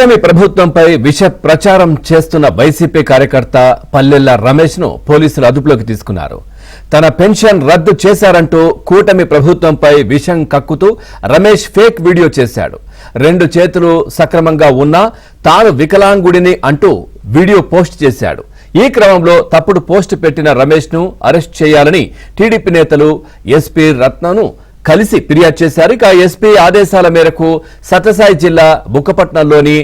కూటమి ప్రభుత్వంపై విష ప్రచారం చేస్తున్న వైసీపీ కార్యకర్త పల్లెల్ల రమేష్ ను పోలీసులు అదుపులోకి తీసుకున్నారు. తన పెన్షన్ రద్దు చేశారంటూ కూటమి ప్రభుత్వంపై విషం కక్కుతూ రమేష్ ఫేక్ వీడియో చేశాడు. 2 చేతులు సక్రమంగా ఉన్నా తాను వికలాంగుడిని అంటూ వీడియో పోస్ట్ చేశాడు. ఈ క్రమంలో తప్పుడు పోస్ట్ పెట్టిన రమేష్ ను అరెస్ట్ చేయాలని టీడీపీ నేతలు ఎస్పీ రత్నను కలిసి ఫిర్యాదు చేశారు. ఇక ఎస్పీ ఆదేశాల మేరకు సత్యసాయి జిల్లా బుక్కపట్నంలోని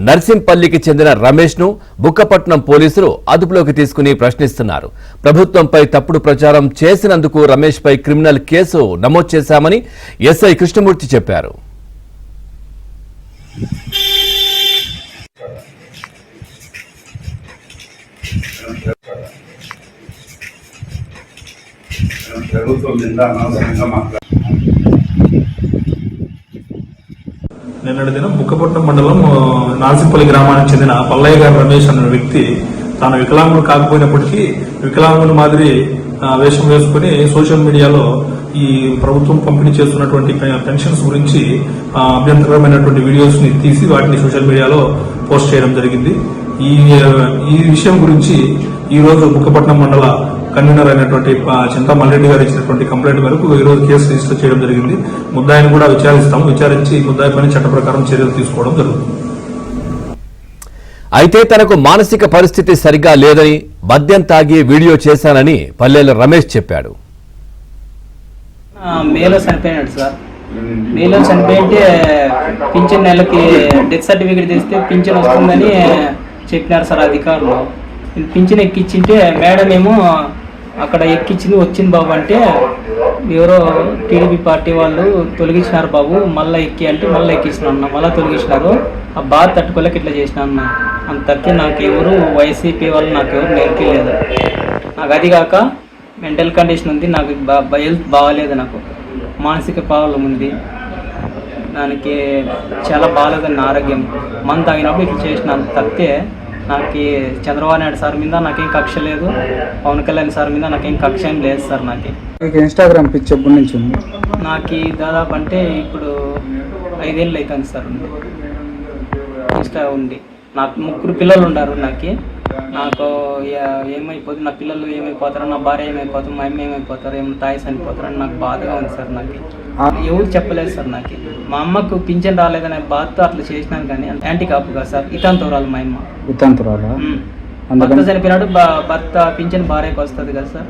నర్సింపల్లికి చెందిన రమేష్ ను బుక్కపట్నం పోలీసులు అదుపులోకి తీసుకుని ప్రశ్నిస్తున్నారు. ప్రభుత్వంపై తప్పుడు ప్రచారం చేసినందుకు రమేష్ పై క్రిమినల్ కేసు నమోదు చేశామని ఎస్ఐ కృష్ణమూర్తి చెప్పారు. నిన్నటి దినం బుక్కపట్నం మండలం నార్సింపల్లి గ్రామానికి చెందిన పల్లయ్య గారు రమేష్ అనే వ్యక్తి తాను వికలాంగుడు కాకపోయినప్పటికీ వికలాంగుని మాదిరి వేషం వేసుకుని సోషల్ మీడియాలో ఈ ప్రభుత్వం పంపిణీ చేస్తున్నటువంటి పెన్షన్స్ గురించి అభ్యంతరమైనటువంటి వీడియోస్ ని తీసి వాటిని సోషల్ మీడియాలో పోస్ట్ చేయడం జరిగింది. ఈ విషయం గురించి ఈ రోజు బుక్కపట్నం మండల కన్వీనర్ అయినటువంటి చింతా మల్రెడ్డి గారు ఇచ్చినటువంటి కంప్లైంట్ మేరకు ఈ రోజు కేసు రిజిస్టర్ చేయడం జరిగింది. ముద్దాయిని కూడా విచారించి ముద్దాయి పైన చట్ట ప్రకారం చర్యలు తీసుకోవడం జరుగుతుంది. అయితే తనకు మానసిక పరిస్థితి సరిగా లేదని మద్యం తాగి వీడియో చేశానని పల్లెల రమేష్ చెప్పాడు. మేలో చనిపోయినాడు సార్. మేలో చనిపోయింటే పింఛన్ నెలకి డెత్ సర్టిఫికేట్ తెస్తే పింఛన్ వస్తుందని చెప్పినారు సార్ అధికారులు. పింఛన్ ఎక్కించింటే మేడం ఏమో అక్కడ ఎక్కించింది వచ్చింది బాబు అంటే ఎవరో టీడీపీ పార్టీ వాళ్ళు తొలగించినారు బాబు మళ్ళీ ఎక్కి అంటే మళ్ళీ ఎక్కించిన అన్న మళ్ళీ తొలగించినారు. ఆ బాధ తట్టుకోలేక ఇట్లా చేసిన అన్న అంతకే నాకెవరు వైసీపీ వాళ్ళు నాకెవరు నేర్పిలేదు. నాకు అది కాక మెంటల్ కండిషన్ ఉంది, నాకు హెల్త్ బాగాలేదు, నాకు మానసిక ప్రాబ్లం ఉంది, దానికి చాలా బాగాలేదు నా ఆరోగ్యం. మందు తాగినప్పుడు ఇట్లా చేసిన అంత తప్పితే నాకు చంద్రబాబు నాయుడు సార్ మీద నాకేం కక్ష లేదు, పవన్ కళ్యాణ్ సార్ మీద నాకేం కక్ష ఏం లేదు సార్. నాకు ఇన్స్టాగ్రామ్ పిచ్ ఎప్పటి నుంచి ఉంది? నాకు దాదాపు అంటే ఇప్పుడు 5 ఏళ్ళు అవుతుంది సార్ ఇన్స్టా ఉంది. నాకు 3 పిల్లలు ఉన్నారు. నాకు ఏమైపోతుంది, నా పిల్లలు ఏమైపోతారో, నా భార్య ఏమైపోతారు, మా అమ్మ ఏమైపోతారు, ఏమైనా తాయి చనిపోతారని నాకు బాధగా ఉంది సార్. నాకు ఎవరు చెప్పలేదు సార్. నాకు మా అమ్మకు పింఛన్ రాలేదనే బాధతో అట్లా చేసినాను, కానీ యాంటీ కాపు కదా సార్, ఇతంతురాలు మా అమ్మ. ఇతంతురాలు భర్త చనిపోయినాడు, భర్త పింఛన్ భార్యకు వస్తుంది కదా సార్.